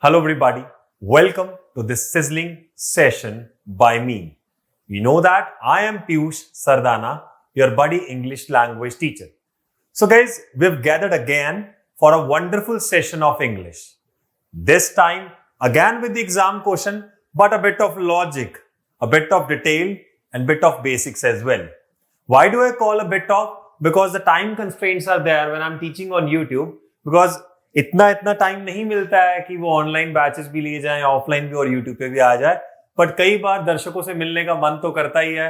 Hello, everybody. Welcome to this sizzling session by me. You know that I am Piyush Sardana, your buddy English language teacher. So, guys, we've gathered again for a wonderful session of English. This time, again with the exam question, but a bit of logic, a bit of detail, and bit of basics as well. Why do I call a bit of? Because the time constraints are there when I'm teaching on YouTube. Because इतना time नहीं मिलता है कि वो online batches भी लिए जाएं, offline भी और यूट्यूब पे भी आ जाए, बट कई बार दर्शकों से मिलने का मन तो करता ही है।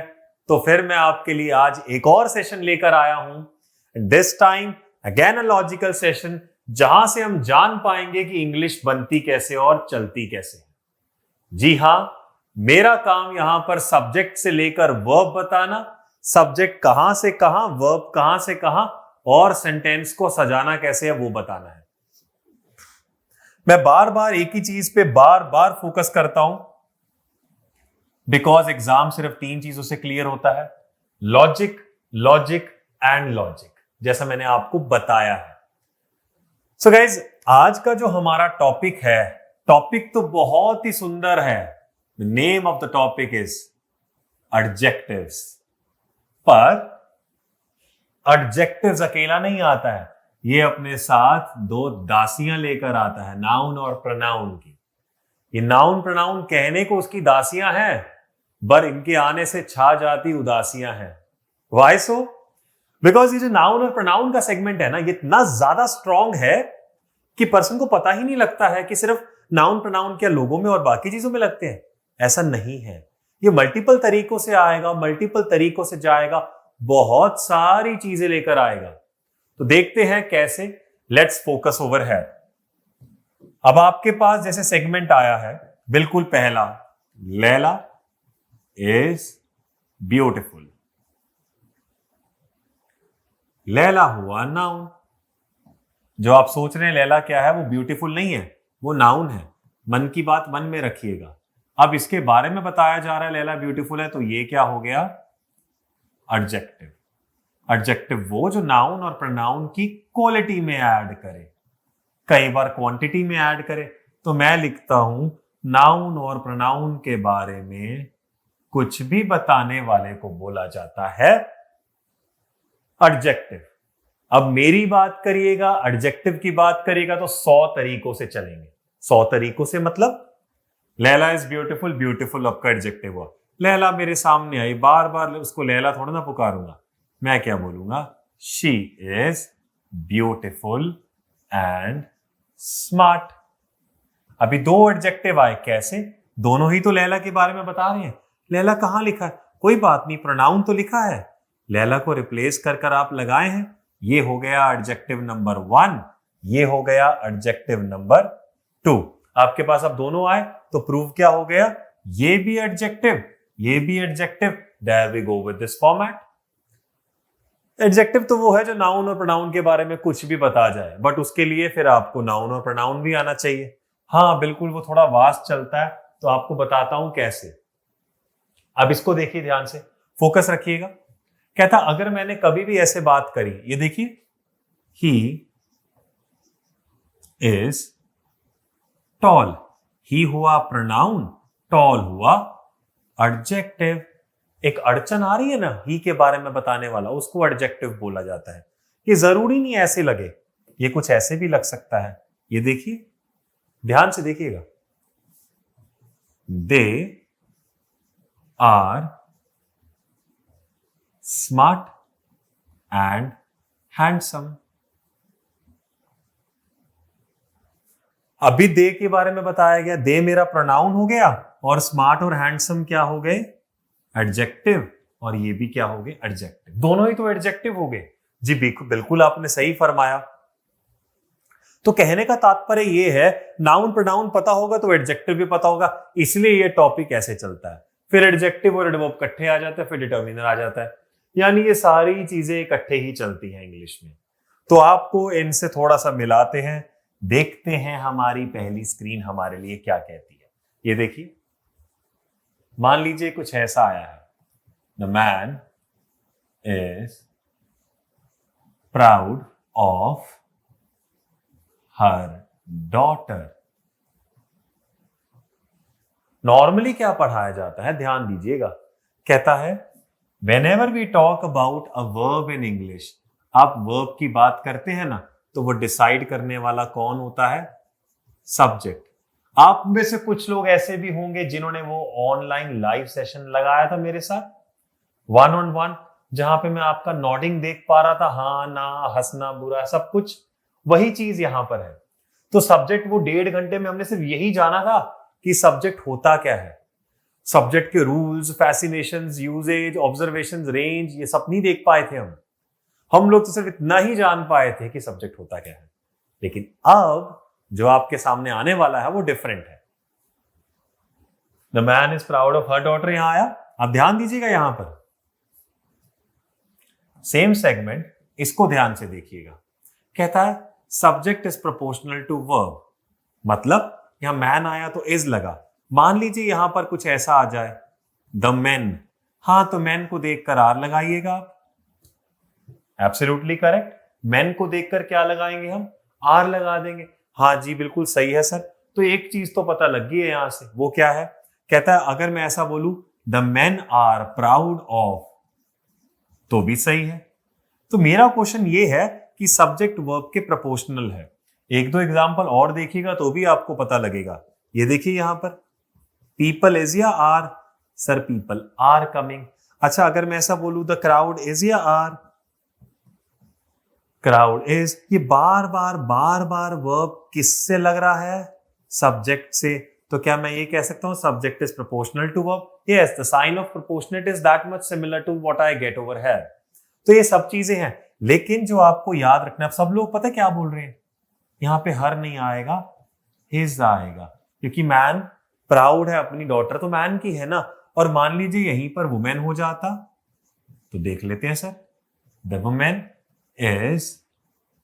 तो फिर मैं आपके लिए आज एक और सेशन लेकर आया हूं। This time again a logical session, जहां से हम जान पाएंगे कि इंग्लिश बनती कैसे और चलती कैसे। जी हां, मेरा काम यहां पर सब्जेक्ट से लेकर वर्ब बताना, सब्जेक्ट कहां से कहां, वर्ब कहां से कहां और सेंटेंस को सजाना कैसे है वो बताना है। मैं बार बार एक ही चीज पे बार बार फोकस करता हूं, बिकॉज एग्जाम सिर्फ तीन चीजों से क्लियर होता है, लॉजिक, लॉजिक एंड लॉजिक, जैसा मैंने आपको बताया है। सो गाइज, आज का जो हमारा टॉपिक है, टॉपिक तो बहुत ही सुंदर है। The name of the topic is adjectives. पर एडजेक्टिव्स अकेला नहीं आता है, ये अपने साथ दो दासियां लेकर आता है, नाउन और प्रोनाउन की। ये नाउन प्रोनाउन कहने को उसकी दासियां हैं, पर इनके आने से छा जाती उदासियां हैं। Why so? बिकॉज ये जो नाउन और प्रोनाउन का सेगमेंट है ना, ये इतना ज्यादा स्ट्रॉन्ग है कि पर्सन को पता ही नहीं लगता है कि सिर्फ नाउन प्रोनाउन क्या लोगों में और बाकी चीजों में लगते हैं। ऐसा नहीं है, ये मल्टीपल तरीकों से आएगा, मल्टीपल तरीकों से जाएगा, बहुत सारी चीजें लेकर आएगा। तो देखते हैं कैसे। लेट्स फोकस ओवर है। अब आपके पास जैसे सेगमेंट आया है, बिल्कुल पहला, लैला इज ब्यूटिफुल। लैला हुआ नाउन। जो आप सोच रहे हैं लैला क्या है, वो ब्यूटीफुल नहीं है, वो नाउन है। मन की बात मन में रखिएगा। अब इसके बारे में बताया जा रहा है लैला ब्यूटीफुल है, तो ये क्या हो गया? एडजेक्टिव। एडजेक्टिव वो जो नाउन और प्रोनाउन की क्वालिटी में ऐड करे, कई बार क्वांटिटी में ऐड करे। तो मैं लिखता हूं, नाउन और प्रोनाउन के बारे में कुछ भी बताने वाले को बोला जाता है एडजेक्टिव। अब मेरी बात करिएगा, एडजेक्टिव की बात करिएगा तो 100 तरीकों से चलेंगे। 100 तरीकों से मतलब लैला इज ब्यूटीफुल, ब्यूटीफुल आपका एडजेक्टिव हुआ। लैला मेरे सामने आई, बार बार उसको लैला थोड़ा ना पुकारूंगा, मैं क्या बोलूंगा? She is beautiful and smart. अभी दो एडजेक्टिव आए, कैसे? दोनों ही तो लैला के बारे में बता रहे हैं। लैला कहां लिखा है? कोई बात नहीं, प्रोनाउन तो लिखा है, लैला को रिप्लेस कर आप लगाए हैं। ये हो गया एडजेक्टिव नंबर 1, ये हो गया एडजेक्टिव नंबर 2। आपके पास अब दोनों आए तो प्रूव क्या हो गया? ये भी एडजेक्टिव, ये भी adjective. There we go with this format. Adjective तो वो है जो नाउन और प्रोनाउन के बारे में कुछ भी बता जाए, बट उसके लिए फिर आपको नाउन और प्रोनाउन भी आना चाहिए। हाँ बिल्कुल, वो थोड़ा वास्ट चलता है, तो आपको बताता हूं कैसे। अब इसको देखिए ध्यान से, फोकस रखिएगा। कहता अगर मैंने कभी भी ऐसे बात करी, ये देखिए, ही इज टॉल। ही हुआ प्रोनाउन, टॉल हुआ एडजेक्टिव। एक अड़चन आ रही है ना ही के बारे में बताने वाला, उसको एडजेक्टिव बोला जाता है। ये जरूरी नहीं ऐसे लगे, ये कुछ ऐसे भी लग सकता है। ये देखिए, ध्यान से देखिएगा, they are smart and handsome. अभी दे के बारे में बताया गया, दे मेरा प्रोनाउन हो गया और स्मार्ट और हैंडसम क्या हो गए? एडजेक्टिव। और ये भी क्या हो गए? एडजेक्टिव। दोनों ही तो एडजेक्टिव हो गए। जी बिल्कुल आपने सही फरमाया। तो कहने का तात्पर्य ये है, नाउन प्रोनाउन पता होगा तो एडजेक्टिव भी पता होगा, इसलिए ये टॉपिक ऐसे चलता है। फिर एडजेक्टिव और एडवर्ब इकट्ठे आ जाते हैं, फिर डिटर्मिनर आ जाता है, यानी ये सारी चीजें इकट्ठे ही चलती हैं इंग्लिश में। तो आपको इनसे थोड़ा सा मिलाते हैं, देखते हैं हमारी पहली स्क्रीन हमारे लिए क्या कहती है। ये देखिए, मान लीजिए कुछ ऐसा आया है, the man is proud of her daughter. Normally क्या पढ़ाया जाता है, ध्यान दीजिएगा, कहता है whenever we talk about a verb in English, आप वर्ब की बात करते हैं ना, तो वो डिसाइड करने वाला कौन होता है, सब्जेक्ट। आप में से कुछ लोग ऐसे भी होंगे जिन्होंने वो ऑनलाइन लाइव सेशन लगाया था मेरे साथ, 1-on-1, जहां पे मैं आपका नॉडिंग देख पा रहा था, हाँ ना, हंसना, बुरा, सब कुछ वही चीज यहां पर है। तो सब्जेक्ट वो 1.5 घंटे में हमने सिर्फ यही जाना था कि सब्जेक्ट होता क्या है। सब्जेक्ट के रूल्स, फैसिनेशंस, यूजेज, ऑब्जर्वेशंस, रेंज, ये सब नहीं देख पाए थे हम लोग तो सिर्फ इतना ही जान पाए थे कि सब्जेक्ट होता क्या है। लेकिन अब जो आपके सामने आने वाला है वो डिफरेंट है। The man is proud of her daughter, यहां आया, आप ध्यान दीजिएगा यहां पर, सेम सेगमेंट, इसको ध्यान से देखिएगा। कहता है subject is proportional to verb, मतलब यहां मैन आया तो इज लगा। मान लीजिए यहां पर कुछ ऐसा आ जाए, द मैन, हाँ तो मैन को देखकर आर लगाइएगा आप, एब्सोल्युटली करेक्ट। मैन को देखकर क्या लगाएंगे हम, आर लगा देंगे। हाँ जी बिल्कुल सही है सर। तो एक चीज तो पता लग गई है यहां से, वो क्या है, कहता है अगर मैं ऐसा बोलूं the man are proud of, तो भी सही है। तो मेरा क्वेश्चन ये है कि सब्जेक्ट वर्ब के प्रोपोर्शनल है। एक दो एग्जांपल और देखिएगा तो भी आपको पता लगेगा। ये देखिए यहां पर, पीपल इज या are, sir people are coming. अच्छा अगर मैं ऐसा बोलूं द क्राउड इज या आर, क्राउड इज, ये बार बार वर्ब किससे लग रहा है, सब्जेक्ट से। तो क्या मैं ये कह सकता हूं subject is proportional to verb? Yes, the sign of proportionate is that much similar to what I get over here. तो ये सब चीजें हैं, लेकिन जो आपको याद रखना है, सब लोग पता है क्या बोल रहे हैं, यहां पे हर नहीं आएगा, हिज आएगा, क्योंकि मैन प्राउड है अपनी डॉटर, तो मैन की है ना। और मान लीजिए यहीं पर वुमेन हो जाता, तो देख लेते हैं sir, the women is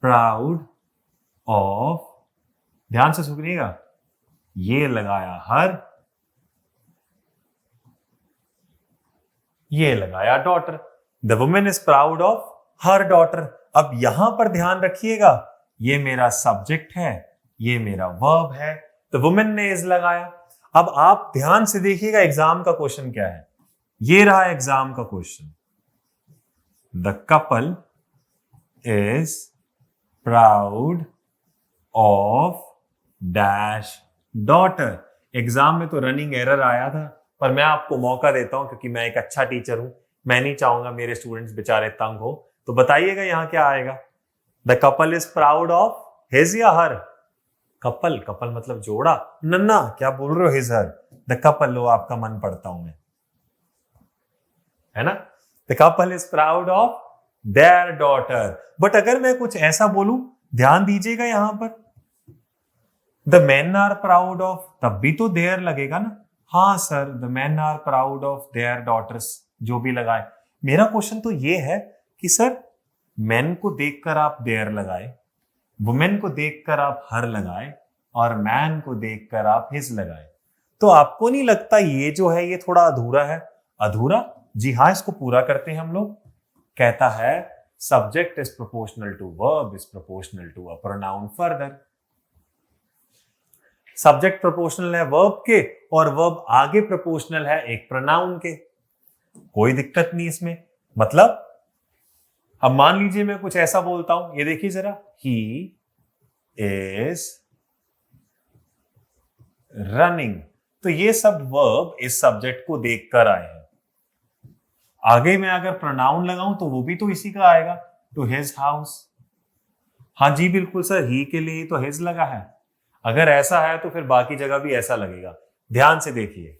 proud of, ध्यान से सुनिएगा, ये लगाया हर, ये लगाया daughter, the women is proud of her daughter. अब यहां पर ध्यान रखिएगा, ये मेरा सब्जेक्ट है, ये मेरा वर्ब है, तो वुमेन ने इज लगाया। अब आप ध्यान से देखिएगा एग्जाम का क्वेश्चन क्या है, ये रहा एग्जाम का question, the couple is proud of dash daughter. Exam में तो रनिंग एरर आया था, पर मैं आपको मौका देता हूं क्योंकि मैं एक अच्छा टीचर हूं, मैं नहीं चाहूंगा मेरे स्टूडेंट्स बेचारे तंग हो। तो बताइएगा यहां क्या आएगा, the couple is proud of his या हर, कपल, कपल मतलब जोड़ा, नन्ना क्या बोल रहे हो, हिज हर, द कपल, लो आपका मन पढ़ता हूं मैं, है ना, the couple is proud of their daughter. But अगर मैं कुछ ऐसा बोलूं, ध्यान दीजिएगा यहां पर, the men are proud of, तब भी तो देयर लगेगा ना। हाँ sir, the men are proud of their daughters, जो भी लगाए। मेरा क्वेश्चन तो ये है कि सर मेन को देखकर आप देयर लगाए, वुमेन को देखकर आप हर लगाए, और मैन को देखकर आप हिज लगाए, तो आपको नहीं लगता ये जो है ये थोड़ा अधूरा है? अधूरा, जी हाँ, इसको पूरा करते हैं हम लोग। कहता है subject is proportional to verb is proportional to a pronoun further. Subject proportional है वर्ब के, और वर्ब आगे प्रोपोर्शनल है एक प्रोनाउन के, कोई दिक्कत नहीं इसमें। मतलब अब मान लीजिए मैं कुछ ऐसा बोलता हूं, ये देखिए जरा, ही इज रनिंग, तो ये सब वर्ब इस सब्जेक्ट को देखकर आए हैं। आगे मैं अगर प्रोनाउन लगाऊं तो वो भी तो इसी का आएगा, टू हिज हाउस। हाँ जी बिल्कुल सर, ही के लिए तो हिज लगा है, अगर ऐसा है तो फिर बाकी जगह भी ऐसा लगेगा। ध्यान से देखिए,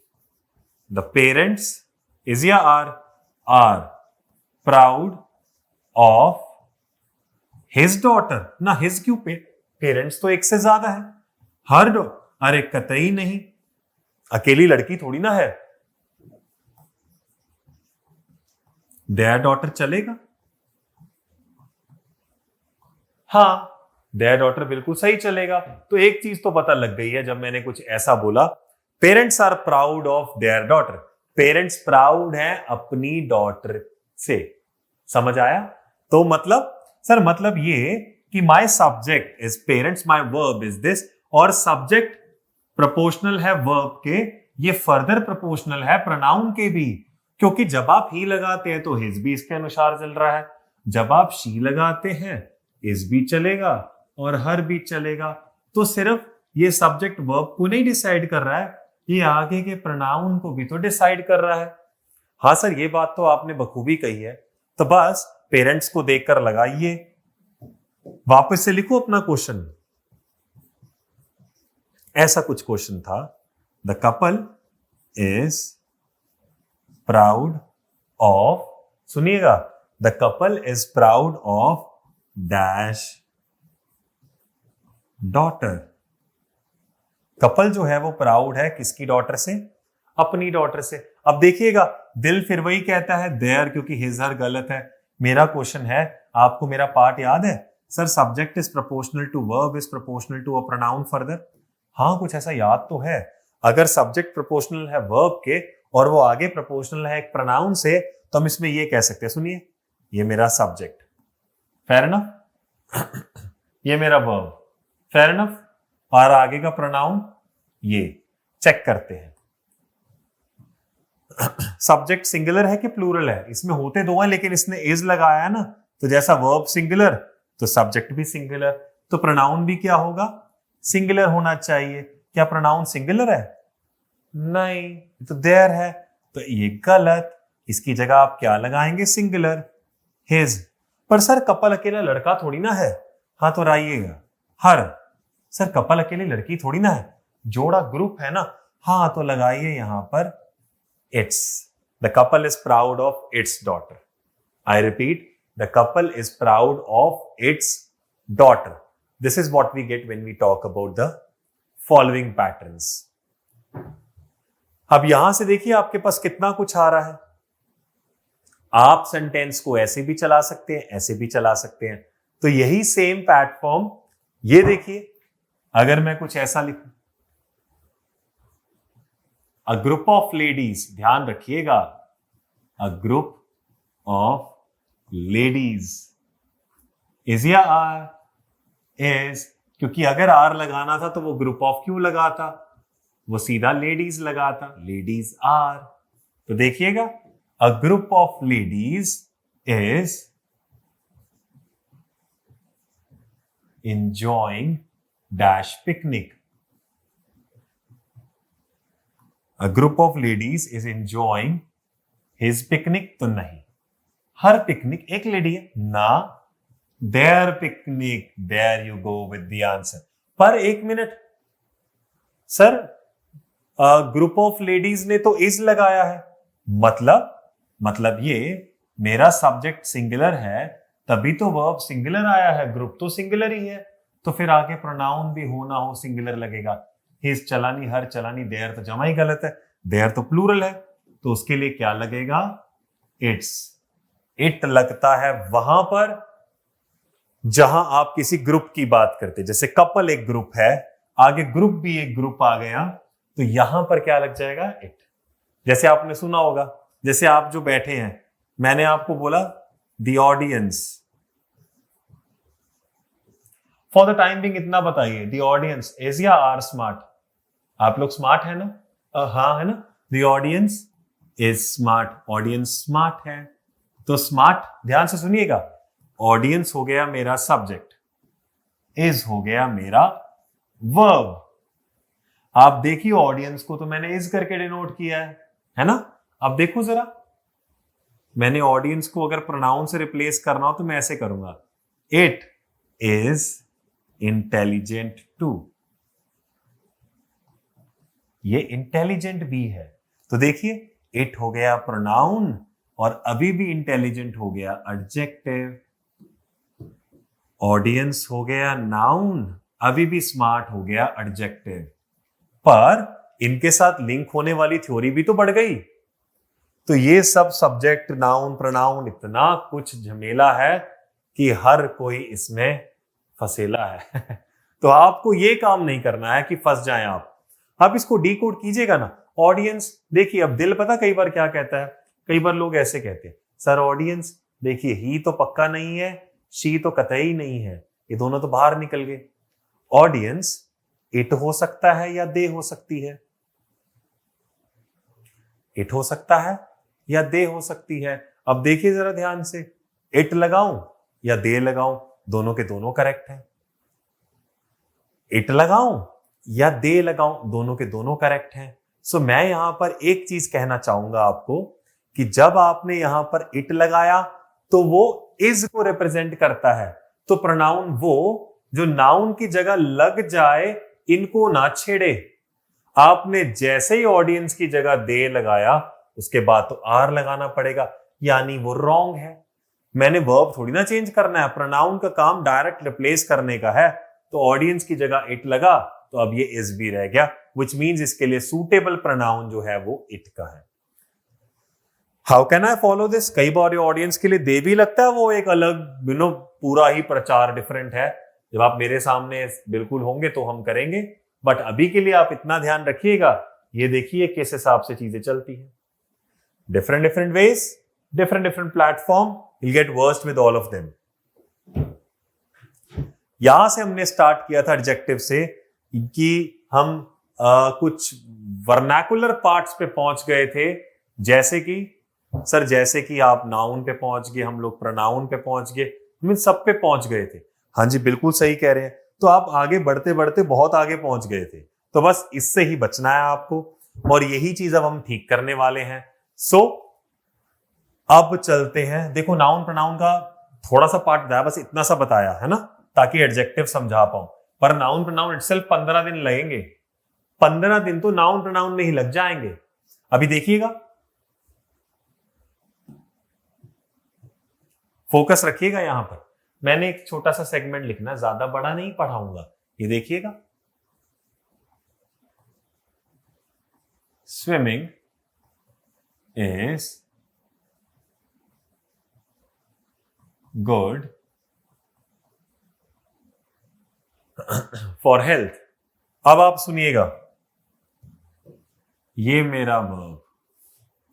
द पेरेंट्स इज या are proud of his daughter, ना हिज क्यों, पेरेंट्स तो एक से ज्यादा है, हर अरे कतई नहीं, अकेली लड़की थोड़ी ना है, देयर डॉटर चलेगा। हाँ, देयर डॉटर बिल्कुल सही चलेगा। तो एक चीज तो पता लग गई है जब मैंने कुछ ऐसा बोला, parents are proud of their daughter, parents proud हैं अपनी डॉटर से, समझ आया? तो मतलब सर, मतलब ये कि my subject is parents, my verb is this, और सब्जेक्ट प्रोपोर्शनल है वर्ब के, ये फर्दर प्रोपोर्शनल है प्रोनाउन के भी, क्योंकि जब आप ही लगाते हैं तो हिज भी इसके अनुसार चल रहा है, जब आप शी लगाते हैं इज भी चलेगा और हर भी चलेगा। तो सिर्फ ये सब्जेक्ट वर्ब को नहीं डिसाइड कर रहा है, ये आगे के प्रोनाउन को भी तो डिसाइड कर रहा है। हाँ सर, ये बात तो आपने बखूबी कही है। तो बस पेरेंट्स को देखकर लगाइए। वापस से लिखो अपना क्वेश्चन। ऐसा कुछ क्वेश्चन था, the couple is proud of, सुनिएगा, the couple is proud of dash daughter. Couple जो है वो प्राउड है किसकी डॉटर से? अपनी डॉटर से। अब देखिएगा दिल फिर वही कहता है देयर, क्योंकि हिज हर गलत है। मेरा क्वेश्चन है, आपको मेरा पार्ट याद है? Sir subject is proportional to verb is proportional to a pronoun further. हाँ, कुछ ऐसा याद तो है। अगर सब्जेक्ट प्रोपोर्शनल है वर्ब के और वो आगे प्रोपोर्शनल है एक प्रोनाउन से, तो हम इसमें ये कह सकते हैं, सुनिए, ये मेरा सब्जेक्ट, फेयर इनफ, ये मेरा वर्ब, फेयर इनफ, और आगे का प्रोनाउन ये। चेक करते हैं सब्जेक्ट सिंगुलर है कि प्लूरल है। इसमें होते दो हैं, लेकिन इसने इज लगाया है ना, तो जैसा वर्ब सिंगुलर तो सब्जेक्ट भी सिंगुलर, तो प्रोनाउन भी क्या होगा? सिंगुलर होना चाहिए। क्या प्रोनाउन सिंगुलर है? नहीं, तो देयर है, तो ये गलत। इसकी जगह आप क्या लगाएंगे? Singular, his. पर सर कपल अकेला लड़का थोड़ी ना है। हाँ तो लाइएगा हर। सर कपल अकेली लड़की थोड़ी ना है, जोड़ा ग्रुप है ना। हाँ तो लगाइए यहां पर its. The couple is proud of its daughter. I repeat, the couple is proud of its daughter. This is what we get when we talk about the following patterns. अब यहां से देखिए आपके पास कितना कुछ आ रहा है। आप सेंटेंस को ऐसे भी चला सकते हैं, ऐसे भी चला सकते हैं। तो यही सेम प्लेटफॉर्म, ये देखिए, अगर मैं कुछ ऐसा लिखूं, अ ग्रुप ऑफ लेडीज, ध्यान रखिएगा, अ ग्रुप ऑफ लेडीज इज या आर? इज, क्योंकि अगर आर लगाना था तो वो ग्रुप ऑफ क्यों लगाता? वो सीधा लेडीज लगाता, लेडीज आर। तो देखिएगा, a group of ladies is enjoying dash picnic. A group of ladies is enjoying his picnic, तो नहीं, हर पिकनिक एक लेडी है ना, their picnic, there you go with the answer। पर एक minute sir, group of ladies ने तो is लगाया है, मतलब ये मेरा सब्जेक्ट सिंगुलर है, तभी तो वर्ब सिंगुलर आया है, ग्रुप तो सिंगुलर ही है, तो फिर आगे प्रोनाउन भी हो ना हो सिंगुलर लगेगा। हिज चलानी, हर चलानी, देयर तो जमा ही गलत है, देयर तो प्लूरल है, तो उसके लिए क्या लगेगा? इट्स। इट लगता है वहां पर जहां आप किसी ग्रुप की बात करते, जैसे कपल एक ग्रुप है, आगे ग्रुप भी एक ग्रुप आ गया, तो यहां पर क्या लग जाएगा? इट। जैसे आपने सुना होगा, जैसे आप जो बैठे हैं, मैंने आपको बोला the audience. For the time being इतना बताइए, द ऑडियंस इज या आर स्मार्ट? आप लोग स्मार्ट है ना? हाँ है ना। The audience is smart, audience smart है, तो स्मार्ट, ध्यान से सुनिएगा, ऑडियंस हो गया मेरा सब्जेक्ट, इज हो गया मेरा वर्ब। आप देखिए ऑडियंस को तो मैंने इज करके डिनोट किया है ना। अब देखो जरा, मैंने ऑडियंस को अगर प्रोनाउन से रिप्लेस करना हो तो मैं ऐसे करूंगा, इट इज इंटेलिजेंट टू। ये इंटेलिजेंट भी है, तो देखिए इट हो गया प्रोनाउन और अभी भी इंटेलिजेंट हो गया एडजेक्टिव, ऑडियंस हो गया नाउन, अभी भी स्मार्ट हो गया एडजेक्टिव। पर इनके साथ लिंक होने वाली थ्योरी भी तो बढ़ गई। तो ये सब सब्जेक्ट, नाउन, प्रोनाउन, इतना कुछ झमेला है कि हर कोई इसमें फसेला है। तो आपको ये काम नहीं करना है कि फंस जाएं आप इसको डीकोड कीजिएगा ना। ऑडियंस, देखिए अब दिल पता कई बार क्या कहता है, कई बार लोग ऐसे कहते हैं, सर ऑडियंस देखिए ही तो पक्का नहीं है, शी तो कतई नहीं है, ये दोनों तो बाहर निकल गए। ऑडियंस इट हो सकता है या दे हो सकती है, इट हो सकता है या दे हो सकती है। अब देखिए जरा ध्यान से, इट लगाऊं या दे लगाऊं, दोनों के दोनों करेक्ट हैं। इट लगाऊं या दे लगाऊं, दोनों के दोनों करेक्ट हैं। सो मैं यहां पर एक चीज कहना चाहूंगा आपको कि जब आपने यहां पर इट लगाया तो वो इज को रिप्रेजेंट करता है। तो प्रोनाउन वो जो नाउन की जगह लग जाए, इनको ना छेड़े। आपने जैसे ही ऑडियंस की जगह दे लगाया, उसके बाद तो आर लगाना पड़ेगा, यानी वो रॉन्ग है। मैंने वर्ब थोड़ी ना चेंज करना है, प्रोनाउन का काम डायरेक्ट रिप्लेस करने का है। तो ऑडियंस की जगह इट लगा तो अब ये इज भी रह गया, विच मीन्स इसके लिए सूटेबल प्रोनाउन जो है वो इट का है। How can I follow this? कई बार ऑडियंस के लिए दे भी लगता है वो एक अलग पूरा ही प्रचार डिफरेंट है। जब आप मेरे सामने बिल्कुल होंगे तो हम करेंगे, बट अभी के लिए आप इतना ध्यान रखिएगा, ये देखिए किस हिसाब से चीजें चलती हैं। Different different ways, different different platform, you'll get versed with all of them. यहां से हमने स्टार्ट किया था एडजेक्टिव से कि हम कुछ वर्नाकुलर पार्ट्स पे पहुंच गए थे, जैसे कि आप नाउन पे पहुंच गए, हम लोग प्रोनाउन पे पहुंच गए, हम सब पे पहुंच गए थे। हाँ जी, बिल्कुल सही कह रहे हैं। तो आप आगे बढ़ते बढ़ते बहुत आगे पहुंच गए थे, तो बस इससे ही बचना है आपको, और यही चीज अब हम ठीक करने वाले हैं। अब चलते हैं। देखो, नाउन प्रोनाउन का थोड़ा सा पार्ट बताया, बस इतना सा बताया है ना, ताकि एडजेक्टिव समझा पाऊं। पर नाउन प्रोनाउन इटसेल्फ 15 दिन लगेंगे। 15 दिन तो नाउन प्रोनाउन में ही लग जाएंगे। अभी देखिएगा, फोकस रखिएगा यहां पर। मैंने एक छोटा सा सेगमेंट लिखना, ज्यादा बड़ा नहीं पढ़ाऊंगा। ये देखिएगा, swimming is good for health. अब आप सुनिएगा, ये मेरा वर्ब,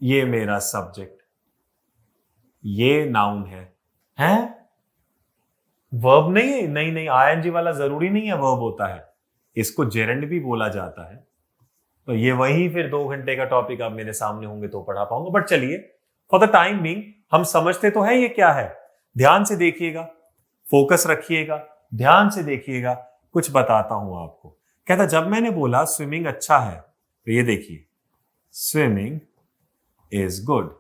ये मेरा सब्जेक्ट, ये नाउन है। वर्ब नहीं है? नहीं, आईएनजी वाला जरूरी नहीं है वर्ब होता है, इसको जेरेंड भी बोला जाता है। तो ये वही फिर 2 घंटे का टॉपिक आप मेरे सामने होंगे तो पढ़ा पाऊंगा। बट चलिए, फॉर द टाइम बीइंग हम समझते तो है ये क्या है। ध्यान से देखिएगा, फोकस रखिएगा, ध्यान से देखिएगा, कुछ बताता हूं आपको। कहता, जब मैंने बोला स्विमिंग अच्छा है, तो ये देखिए, स्विमिंग इज गुड।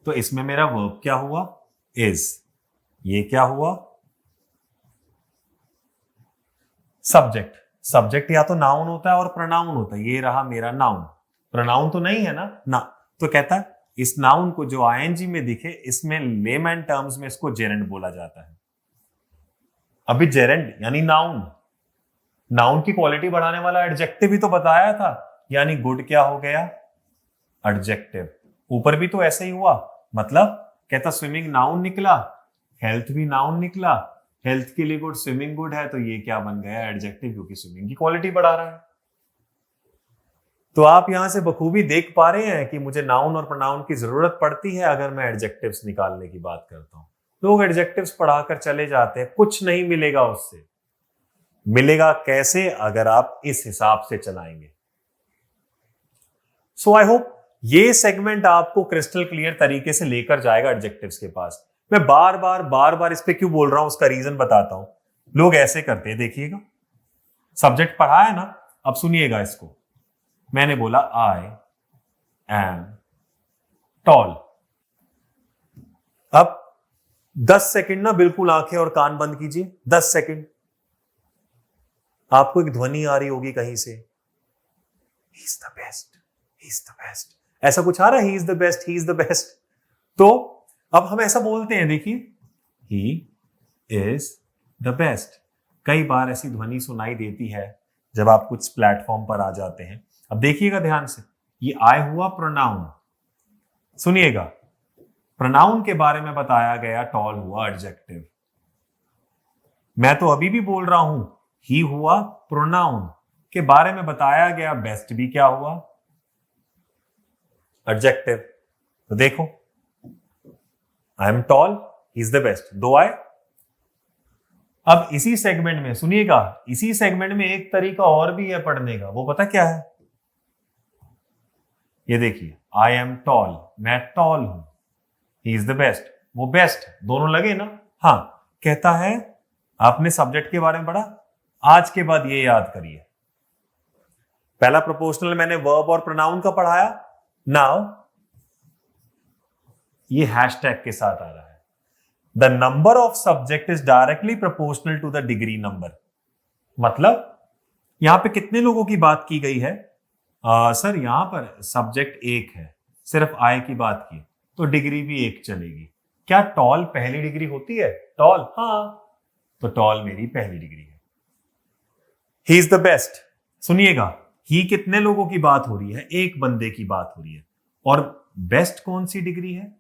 तो इसमें मेरा वर्ब क्या हुआ? इज। ये क्या हुआ? सब्जेक्ट। सब्जेक्ट या तो नाउन होता है और प्रोनाउन होता है। ये रहा मेरा नाउन, प्रोनाउन तो नहीं है ना। तो कहता है इस नाउन को जो आईएनजी में दिखे, इसमें लेमैन टर्म्स में इसको जेरेंड बोला जाता है। अभी जेरेंड यानी नाउन, नाउन की क्वालिटी बढ़ाने वाला एडजेक्टिव ही तो बताया था, यानी गुड क्या हो गया? एडजेक्टिव। ऊपर भी तो ऐसे ही हुआ, मतलब कहता स्विमिंग नाउन निकला, हेल्थ भी नाउन निकला, हेल्थ के लिए गुड, स्विमिंग गुड है, तो ये क्या बन गया? एडजेक्टिव, क्योंकि स्विमिंग की क्वालिटी बढ़ा रहा है। तो आप यहां से बखूबी देख पा रहे हैं कि मुझे नाउन और प्रोनाउन की जरूरत पड़ती है अगर मैं एडजेक्टिव्स निकालने की बात करता हूं। लोग एडजेक्टिव्स पढ़ाकर चले जाते हैं, कुछ नहीं मिलेगा उससे। मिलेगा कैसे? अगर आप इस हिसाब से चलाएंगे। सो आई होप ये सेगमेंट आपको क्रिस्टल क्लियर तरीके से लेकर जाएगा एडजेक्टिव्स के पास। मैं बार बार इस पे क्यों बोल रहा हूं, उसका रीजन बताता हूं। लोग ऐसे करते हैं, देखिएगा, सब्जेक्ट पढ़ा है ना, अब सुनिएगा इसको। मैंने बोला आई एम टॉल। अब 10 सेकंड ना बिल्कुल आंखें और कान बंद कीजिए, 10 सेकंड। आपको एक ध्वनि आ रही होगी कहीं से, ही is the best, he is the best, ऐसा कुछ आ रहा है, ही is the best, he is the best. तो अब हम ऐसा बोलते हैं, देखिए, ही इज द बेस्ट। कई बार ऐसी ध्वनि सुनाई देती है जब आप कुछ प्लेटफॉर्म पर आ जाते हैं। अब देखिएगा ध्यान से, ये आई हुआ प्रोनाउन। सुनिएगा, प्रोनाउन के बारे में बताया गया, टॉल हुआ एडजेक्टिव। मैं तो अभी भी बोल रहा हूं, ही हुआ प्रोनाउन के बारे में बताया गया, बेस्ट भी क्या हुआ? एडजेक्टिव। तो देखो, I am tall, he is the best, 2 आए। अब इसी सेगमेंट में सुनिएगा, इसी सेगमेंट में एक तरीका और भी है पढ़ने का, वो पता क्या है? ये देखिए, आई एम टॉल, मैं टॉल हूं। ही इज द बेस्ट, वो बेस्ट, दोनों लगे ना। हाँ, कहता है आपने सब्जेक्ट के बारे में पढ़ा, आज के बाद ये याद करिए। पहला प्रोपोर्शनल मैंने वर्ब और प्रोनाउन का पढ़ाया, नाउ ये हैशटैग के साथ आ रहा है। The number of subject is directly proportional to the degree number. मतलब यहां पे कितने लोगों की बात की गई है? सर यहां पर सब्जेक्ट एक है, सिर्फ आई की बात की, तो डिग्री भी एक चलेगी। क्या टॉल पहली डिग्री होती है? टॉल, हाँ, तो टॉल मेरी पहली डिग्री है। ही इज द बेस्ट, सुनिएगा, ही कितने लोगों की बात हो रही है? एक बंदे की बात हो रही है। और बेस्ट कौन सी डिग्री है?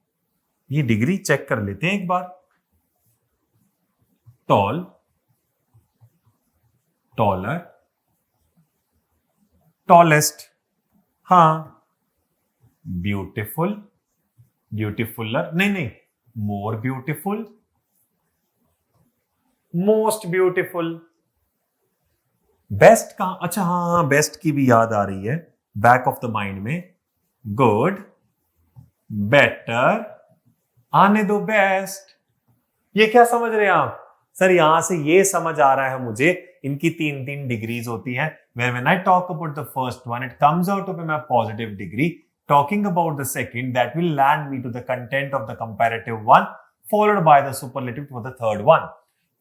ये डिग्री चेक कर लेते हैं एक बार। टॉल, टॉलर, टॉलेस्ट, हाँ, ब्यूटिफुल, ब्यूटिफुलर, नहीं, more beautiful, most beautiful. Best कहां? अच्छा हाँ, बेस्ट की भी याद आ रही है बैक ऑफ द माइंड में। गुड, बेटर, आने दो बेस्ट। ये क्या समझ रहे हैं आप? सर यहां से ये समझ आ रहा है मुझे, इनकी तीन तीन डिग्रीज होती हैं। When I talk about the first one, it comes out to be my positive degree. Talking about the second, that will land me to the content of the comparative one, followed by the superlative for the third one.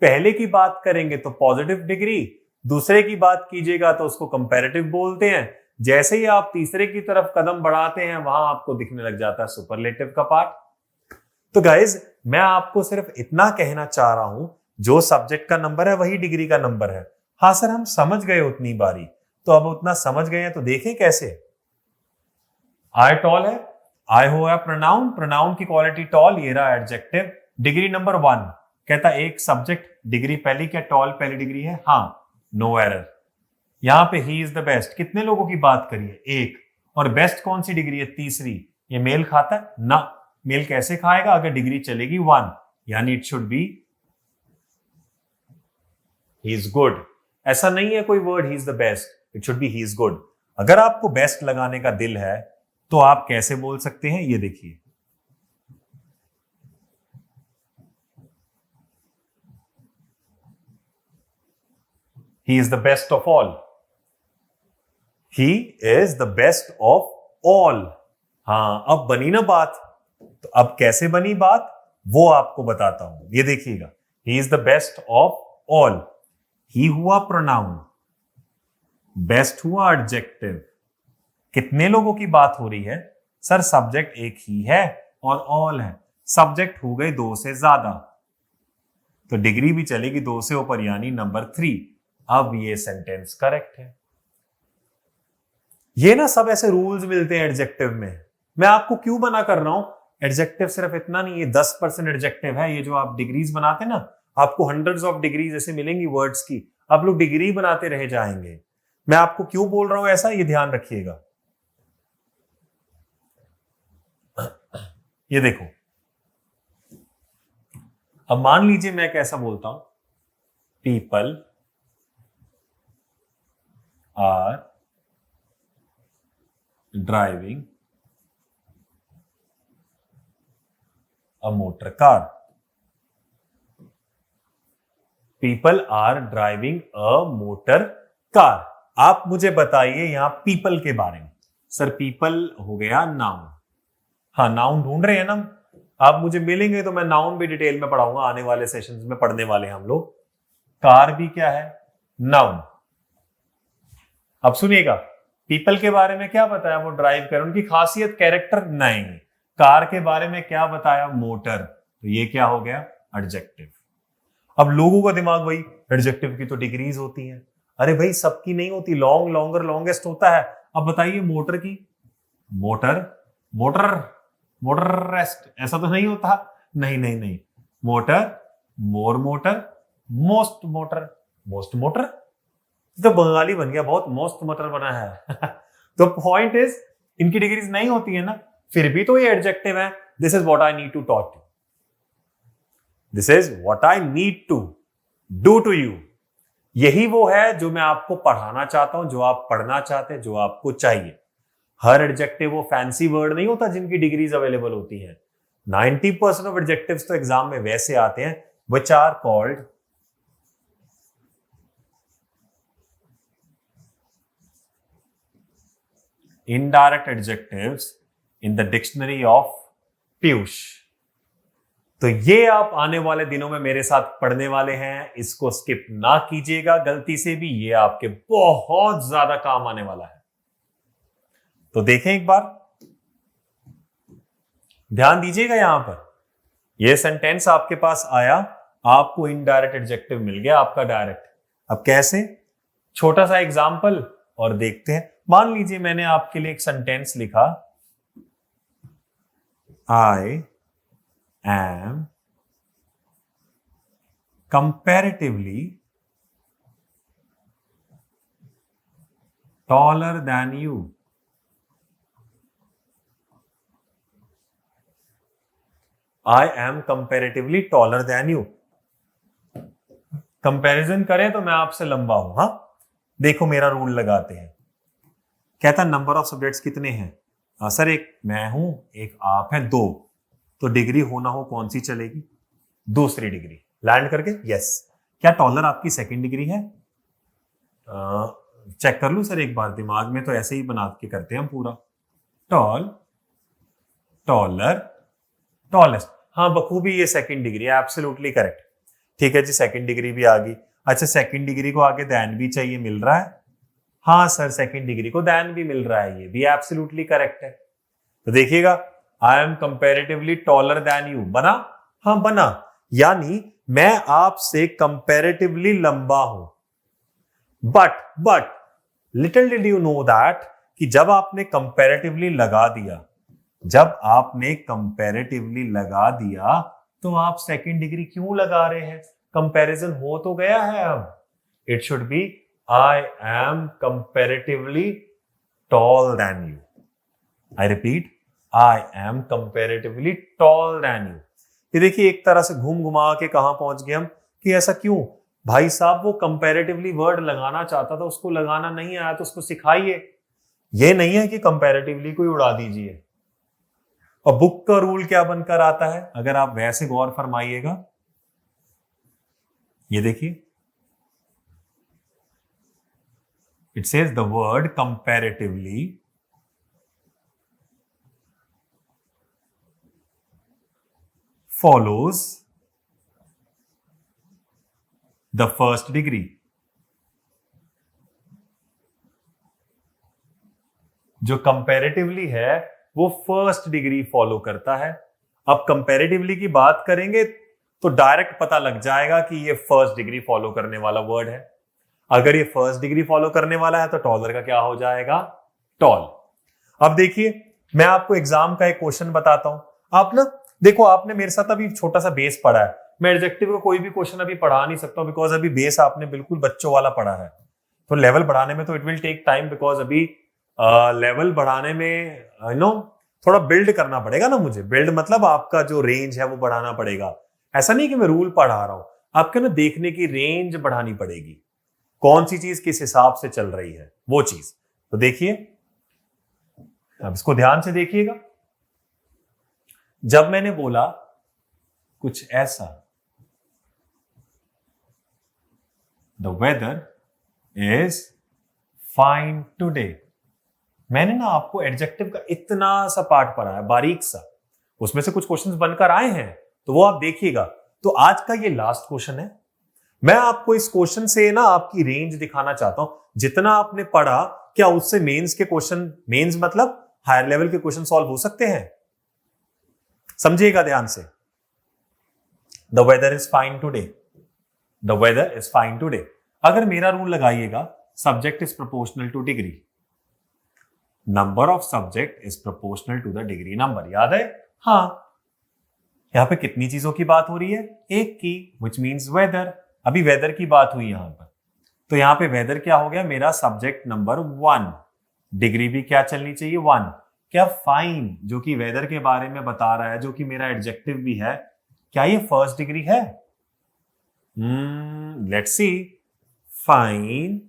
पहले की बात करेंगे तो positive degree, दूसरे की बात कीजिएगा तो उसको कंपैरेटिव बोलते हैं। जैसे ही आप तीसरे की तरफ कदम बढ़ाते हैं, वहां आपको दिखने लग जाता है सुपरलेटिव का पार्ट। तो गाइज, मैं आपको सिर्फ इतना कहना चाह रहा हूं, जो सब्जेक्ट का नंबर है वही डिग्री का नंबर है। हाँ सर, हम समझ गए उतनी बारी, तो अब उतना समझ गए हैं तो देखें कैसे। आई टॉल है, आई हुआ प्रोनाउन, प्रोनाउन की क्वालिटी टॉल, ये रहा एडजेक्टिव। डिग्री नंबर 1 कहता एक सब्जेक्ट, डिग्री पहली, क्या टॉल पहली डिग्री है? हाँ, नो एरर। यहां पे ही इज द बेस्ट, कितने लोगों की बात करिए? एक। और बेस्ट कौन सी डिग्री है? तीसरी। ये मेल खाता है ना? मेल कैसे खाएगा? अगर डिग्री चलेगी 1, यानी it should B he is good. ऐसा नहीं है कोई word he is the best, it should B he is good. अगर आपको बेस्ट लगाने का दिल है तो आप कैसे बोल सकते हैं? ये देखिए, ही is the best of all, he is the best of all. हाँ, अब बनी ना बात। तो अब कैसे बनी बात वो आपको बताता हूं, ये देखिएगा। He is the best of all, he हुआ प्रोनाउन, बेस्ट हुआ एडजेक्टिव। कितने लोगों की बात हो रही है? सर सब्जेक्ट एक ही है और ऑल है, सब्जेक्ट हो गए 2 से ज्यादा, तो डिग्री भी चलेगी 2 से ऊपर, यानी नंबर 3। अब ये सेंटेंस करेक्ट है। ये ना सब ऐसे रूल्स मिलते हैं एडजेक्टिव में। मैं आपको क्यों बना कर रहा हूं? एडजेक्टिव सिर्फ इतना नहीं, ये 10% एडजेक्टिव है। ये जो आप डिग्रीज बनाते ना, आपको हंड्रेड्स ऑफ डिग्रीज ऐसे मिलेंगी वर्ड्स की, आप लोग डिग्री बनाते रह जाएंगे। मैं आपको क्यों बोल रहा हूं ऐसा, ये ध्यान रखिएगा। ये देखो, अब मान लीजिए मैं कैसा बोलता हूं, people are driving a motor car. People are driving a motor car. आप मुझे बताइए यहां पीपल के बारे में। सर पीपल हो गया नाउन। हाँ, नाउन ढूंढ रहे हैं ना, आप मुझे मिलेंगे तो मैं नाउन भी डिटेल में पढ़ाऊंगा, आने वाले सेशंस में पढ़ने वाले हैं हम लोग। कार भी क्या है? नाउन। अब सुनिएगा, पीपल के बारे में क्या बताया? वो ड्राइव कर, उनकी खासियत, कैरेक्टर नहीं। कार के बारे में क्या बताया? मोटर। तो ये क्या हो गया? एडजेक्टिव। अब लोगों का दिमाग वही, एडजेक्टिव की तो डिग्रीज होती हैं। अरे भाई सबकी नहीं होती, लॉन्ग, लॉन्गर, लॉन्गेस्ट होता है। अब बताइए मोटर की, मोटर, मोटर, मोटर रेस्ट, ऐसा तो नहीं होता। नहीं नहीं नहीं, motor, more motor, most motor. Most motor तो बंगाली बन गया, बहुत मोस्ट मोटर बना है। तो पॉइंट इज, इनकी डिग्रीज नहीं होती है ना, फिर भी तो ये एडजेक्टिव है। This is what I need to taught you, this is what I need to do to you. यही वो है जो मैं आपको पढ़ाना चाहता हूं, जो आप पढ़ना चाहते हैं, जो आपको चाहिए। हर एडजेक्टिव वो फैंसी वर्ड नहीं होता जिनकी डिग्रीज अवेलेबल होती हैं। 90% ऑफ एडजेक्टिव्स तो एग्जाम में वैसे आते हैं which are called indirect adjectives in the dictionary of Piyush. तो ये आप आने वाले दिनों में मेरे साथ पढ़ने वाले हैं, इसको स्किप ना कीजिएगा गलती से भी, ये आपके बहुत ज्यादा काम आने वाला है। तो देखें एक बार, ध्यान दीजिएगा यहां पर, ये सेंटेंस आपके पास आया, आपको इनडायरेक्ट एडजेक्टिव मिल गया आपका डायरेक्ट। अब कैसे, छोटा सा एग्जांपल और देखते हैं। मान लीजिए मैंने आपके लिए एक सेंटेंस लिखा, आई am comparatively taller than you. I am comparatively taller than you. Comparison करें तो मैं आपसे लंबा हूं। हाँ, देखो मेरा रूल लगाते हैं, कहता नंबर ऑफ सब्जेक्ट्स कितने हैं? सर एक मैं हूं, एक आप हैं, 2। तो डिग्री होना हो कौन सी चलेगी? दूसरी डिग्री। लैंड करके यस। क्या टॉलर आपकी सेकंड डिग्री है? चेक कर लूं सर एक बार, दिमाग में तो ऐसे ही बना के करते हैं हम पूरा। Tall, taller, tallest. हाँ बखूबी ये सेकंड डिग्री है, एब्सोल्युटली करेक्ट। ठीक है जी, सेकंड डिग्री भी आ गई। अच्छा, सेकंड डिग्री को आगे दैन भी चाहिए, मिल रहा है? हाँ सर, सेकंड डिग्री को दैन भी मिल रहा है, ये भी एब्सोल्युटली करेक्ट है। तो देखिएगा, आई am comparatively taller than you बना। हाँ बना, यानी मैं आपसे कंपैरेटिवली लंबा हूं। But little did you know that कि जब आपने कंपैरेटिवली लगा दिया, तो आप सेकंड डिग्री क्यों लगा रहे हैं? कंपैरिजन हो तो गया है अब। It should be I am comparatively tall then you. I repeat, I am comparatively tall then you. ये देखिए एक तरह से घूम घुमा के कहां पहुंच गए हम कि ऐसा क्यों? भाई साहब, वो कंपैरेटिवली वर्ड लगाना चाहता था, उसको लगाना नहीं आया तो उसको सिखाइए। ये नहीं है कि कंपैरेटिवली को उड़ा दीजिए। और बुक का रूल क्या बनकर आता है, अगर आप वैसे गौर फरमाइएगा, ये देखिए, it says the word comparatively follows the first degree। जो कंपैरेटिवली है वो फर्स्ट डिग्री फॉलो करता है। अब कंपैरेटिवली की बात करेंगे तो डायरेक्ट पता लग जाएगा कि ये फर्स्ट डिग्री फॉलो करने वाला वर्ड है। अगर ये फर्स्ट डिग्री फॉलो करने वाला है तो टॉलर का क्या हो जाएगा? टॉल। अब देखिए, मैं आपको एग्जाम का एक क्वेश्चन बताता हूं। आप ना देखो, आपने मेरे साथ अभी छोटा सा बेस पढ़ा है। मैं एडजेक्टिव का कोई भी क्वेश्चन अभी पढ़ा नहीं सकता बिकॉज अभी बेस आपने बिल्कुल बच्चों वाला पढ़ा है। तो लेवल बढ़ाने में तो it will take time, because अभी लेवल बढ़ाने में थोड़ा बिल्ड करना पड़ेगा ना मुझे। बिल्ड मतलब आपका जो रेंज है वो बढ़ाना पड़ेगा। ऐसा नहीं कि मैं रूल पढ़ा रहा हूं, आपके ना देखने की रेंज बढ़ानी पड़ेगी, कौन सी चीज किस हिसाब से चल रही है वो चीज। तो देखिए, अब इसको ध्यान से देखिएगा। जब मैंने बोला कुछ ऐसा, the weather is fine today, मैंने ना आपको एडजेक्टिव का इतना सा पार्ट पढ़ा है, बारीक सा, उसमें से कुछ क्वेश्चंस बनकर आए हैं, तो वो आप देखिएगा। तो आज का ये लास्ट क्वेश्चन है। मैं आपको इस क्वेश्चन से ना आपकी रेंज दिखाना चाहता हूं। जितना आपने पढ़ा, क्या उससे मेंस के क्वेश्चन, मेंस मतलब हायर लेवल के क्वेश्चन सॉल्व हो सकते हैं? समझिएगा ध्यान से। The weather is fine today, the weather is fine today. अगर मेरा रूल लगाइएगा, subject is proportional to degree, number of subject is proportional to the degree number. याद है? हाँ। यहां पे कितनी चीजों की बात हो रही है? एक की, विच मीन्स वेदर। अभी वेदर की बात हुई यहां पर, तो यहां पे वेदर क्या हो गया? मेरा सब्जेक्ट नंबर 1, डिग्री भी क्या चलनी चाहिए? 1। क्या फाइन, जो कि वेदर के बारे में बता रहा है, जो कि मेरा एडजेक्टिव भी है, क्या ये फर्स्ट डिग्री है? Let's see. Fine,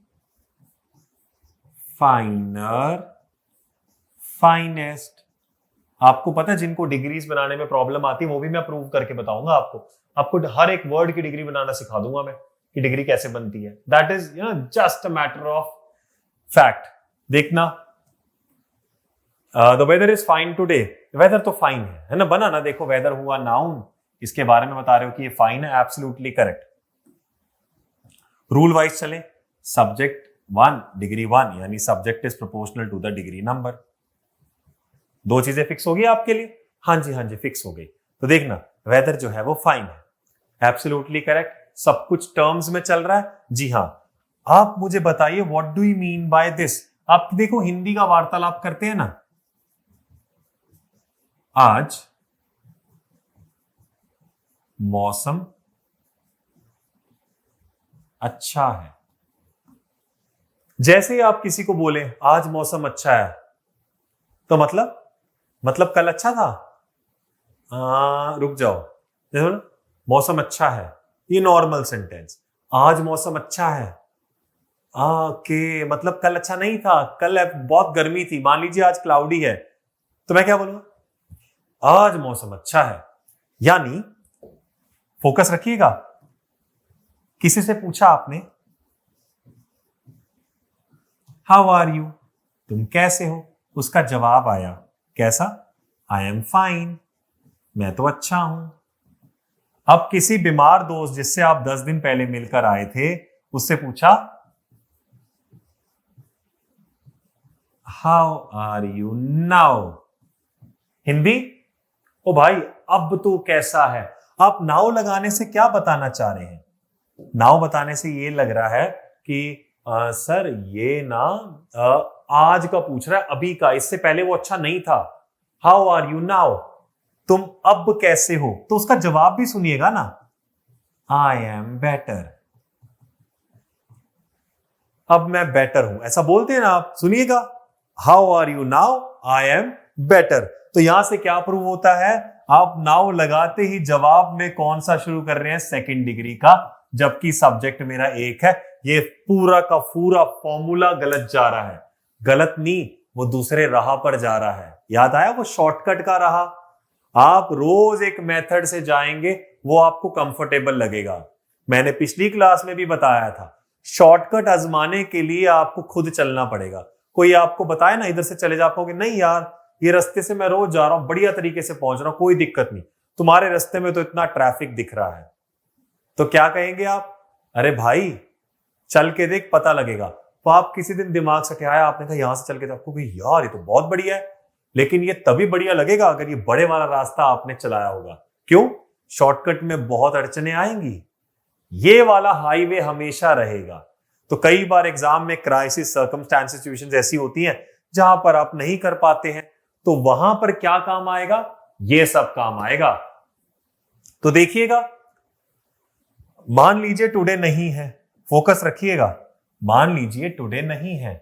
फाइनर, finest. आपको पता है जिनको डिग्रीज बनाने में प्रॉब्लम आती है वो भी मैं प्रूव करके बताऊंगा आपको हर एक वर्ड की डिग्री बनाना सिखा दूंगा मैं कि डिग्री कैसे बनती है। That is just a matter of fact. देखना, the weather is fine today. Weather तो फाइन है ना, बना ना, देखो वेदर हुआ नाउन, इसके बारे में बता रहे हो कि ये फाइन है, एब्सोल्युटली करेक्ट। रूल वाइज चले, सब्जेक्ट 1 डिग्री 1 यानी subject is proportional to the degree number. दो चीजें फिक्स हो गई आपके लिए? हाँ जी फिक्स हो गई। तो देखना वेदर जो है वो फाइन है, एब्सोल्युटली करेक्ट। सब कुछ टर्म्स में चल रहा है। जी हाँ, आप मुझे बताइए what do you mean by this. आप देखो हिंदी का वार्तालाप करते हैं ना, आज मौसम अच्छा है। जैसे ही आप किसी को बोले आज मौसम अच्छा है, तो मतलब कल अच्छा था? रुक जाओ, देखो ना, मौसम अच्छा है, ये नॉर्मल सेंटेंस। आज मौसम अच्छा है, ओके, मतलब कल अच्छा नहीं था, कल बहुत गर्मी थी, मान लीजिए आज क्लाउडी है, तो मैं क्या बोलूंगा? आज मौसम अच्छा है। यानी फोकस रखिएगा, किसी से पूछा आपने हाउ आर यू, तुम कैसे हो, उसका जवाब आया कैसा? आई एम फाइन, मैं तो अच्छा हूं। अब किसी बीमार दोस्त जिससे आप 10 दिन पहले मिलकर आए थे, उससे पूछा how are you now. Hindi, ओ भाई अब तो कैसा है। आप नाउ लगाने से क्या बताना चाह रहे हैं? नाउ बताने से ये लग रहा है कि सर ये ना आज का पूछ रहा है, अभी का, इससे पहले वो अच्छा नहीं था। हाउ आर यू नाउ, तुम अब कैसे हो, तो उसका जवाब भी सुनिएगा ना, आई एम बेटर। अब मैं बेटर हूं, ऐसा बोलते हैं ना आप, सुनिएगा, how are you now, I am better. तो यहां से क्या प्रूव होता है? आप नाउ लगाते ही जवाब में कौन सा शुरू कर रहे हैं? सेकंड डिग्री का, जबकि सब्जेक्ट मेरा एक है। ये पूरा का पूरा फॉर्मूला गलत जा रहा है। गलत नहीं, वो दूसरे राह पर जा रहा है। याद आया वो शॉर्टकट का राह? आप रोज एक मेथड से जाएंगे, वो आपको कंफर्टेबल लगेगा। मैंने पिछली क्लास में भी बताया था, शॉर्टकट आजमाने के लिए आपको खुद चलना पड़ेगा। कोई आपको बताए ना इधर से चले जा पाओगे, नहीं यार ये रास्ते से मैं रोज जा रहा हूं, बढ़िया तरीके से पहुंच रहा हूं, कोई दिक्कत नहीं, तुम्हारे रास्ते में तो इतना ट्रैफिक दिख रहा है। तो क्या कहेंगे आप? अरे भाई चल के देख, पता लगेगा। तो आप किसी दिन दिमाग से क्या आया, आपने कहा यहां से चल के आपको यार ये तो बहुत बढ़िया है, लेकिन ये तभी बढ़िया लगेगा अगर ये बड़े वाला रास्ता आपने चलाया होगा। क्यों? शॉर्टकट में बहुत अड़चने आएंगी, ये वाला हाईवे हमेशा रहेगा। तो कई बार एग्जाम में क्राइसिस सर्कमस्टेंसेस सिचुएशंस ऐसी होती हैं जहां पर आप नहीं कर पाते हैं, तो वहां पर क्या काम आएगा? ये सब काम आएगा। तो देखिएगा, मान लीजिए टुडे नहीं है, फोकस रखिएगा, मान लीजिए टुडे नहीं है,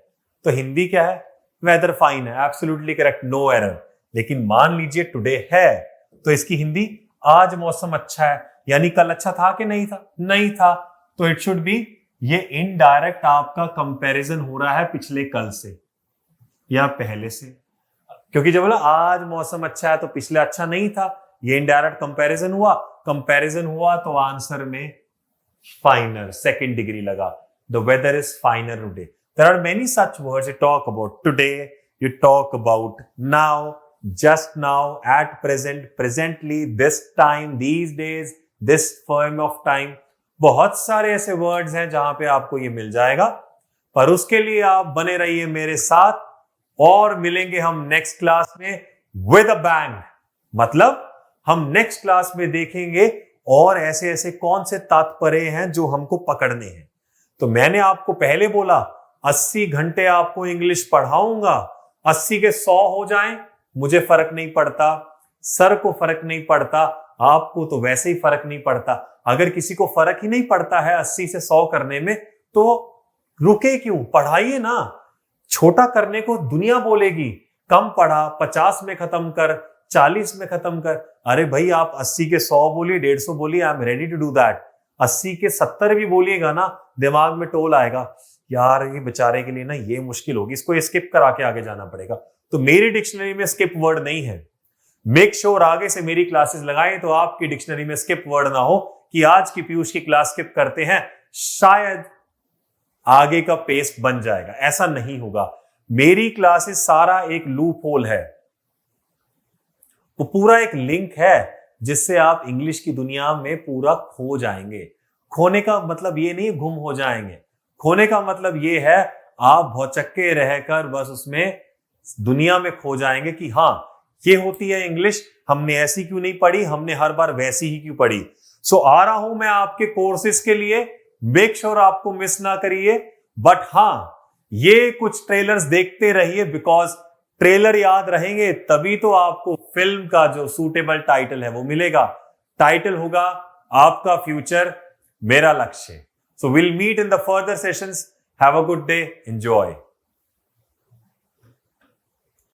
तो हिंदी क्या है? वेदर फाइन है, एब्सोल्युटली करेक्ट, नो एरर। लेकिन मान लीजिए टुडे है, तो इसकी हिंदी आज मौसम अच्छा है, यानी कल अच्छा था कि नहीं था? नहीं था, तो इट शुड बी, ये इनडायरेक्ट आपका कंपैरिजन हो रहा है पिछले कल से या पहले से, क्योंकि जब बोला आज मौसम अच्छा है तो पिछले अच्छा नहीं था, ये इनडायरेक्ट कंपैरिजन हुआ। कंपैरिजन हुआ तो आंसर में फाइनर सेकंड डिग्री लगा। The weather is finer today. There are many such words you talk about today, you talk about now, just now, at present, presently, this time, these days, this form of time. बहुत सारे ऐसे words हैं जहां पे आपको ये मिल जाएगा, पर उसके लिए आप बने रहिए मेरे साथ, और मिलेंगे हम नेक्स्ट क्लास में विद अ बैंग। मतलब हम नेक्स्ट क्लास में देखेंगे और ऐसे ऐसे कौन से तात्पर्य हैं जो हमको पकड़ने हैं। तो मैंने आपको पहले बोला 80 घंटे आपको इंग्लिश पढ़ाऊंगा, 80 के 100 हो जाएं, मुझे फर्क नहीं पड़ता, सर को फर्क नहीं पड़ता, आपको तो वैसे ही फर्क नहीं पड़ता। अगर किसी को फर्क ही नहीं पड़ता है 80 से 100 करने में, तो रुके क्यों? पढ़ाइए ना। छोटा करने को दुनिया बोलेगी, कम पढ़ा, 50 में खत्म कर, 40 में खत्म कर। अरे भाई आप 80 के 100 बोलिए, 150 बोलिए, I am ready to do that. 80 के 70 भी बोलिएगा ना, दिमाग में टोल आएगा, यार ये बेचारे के लिए ना ये मुश्किल होगी, इसको स्किप करा के आगे जाना पड़ेगा। तो मेरी डिक्शनरी में स्किप वर्ड नहीं है। मेक श्योर आगे से मेरी क्लासेस लगाएं तो आपकी डिक्शनरी में स्किप वर्ड ना हो कि आज की पीयूष की क्लास स्किप करते हैं, शायद आगे का पेस बन जाएगा। ऐसा नहीं होगा। मेरी क्लासेस सारा एक लूप होल है, वो पूरा एक लिंक है जिससे आप इंग्लिश की दुनिया में पूरा खो जाएंगे। खोने का मतलब ये नहीं गुम हो जाएंगे, खोने का मतलब ये है आप भौचक्के रहकर बस उसमें दुनिया में खो जाएंगे कि हाँ ये होती है इंग्लिश, हमने ऐसी क्यों नहीं पढ़ी, हमने हर बार वैसी ही क्यों पढ़ी। सो आ रहा हूं मैं आपके कोर्सेज के लिए, मेक श्योर आपको मिस ना करिए। बट हाँ, ये कुछ ट्रेलर्स देखते रहिए, बिकॉज ट्रेलर याद रहेंगे तभी तो आपको फिल्म का जो सूटेबल टाइटल है वो मिलेगा। टाइटल होगा आपका फ्यूचर मेरा लक्ष्य। So will meet in the further sessions. Have a good day, enjoy.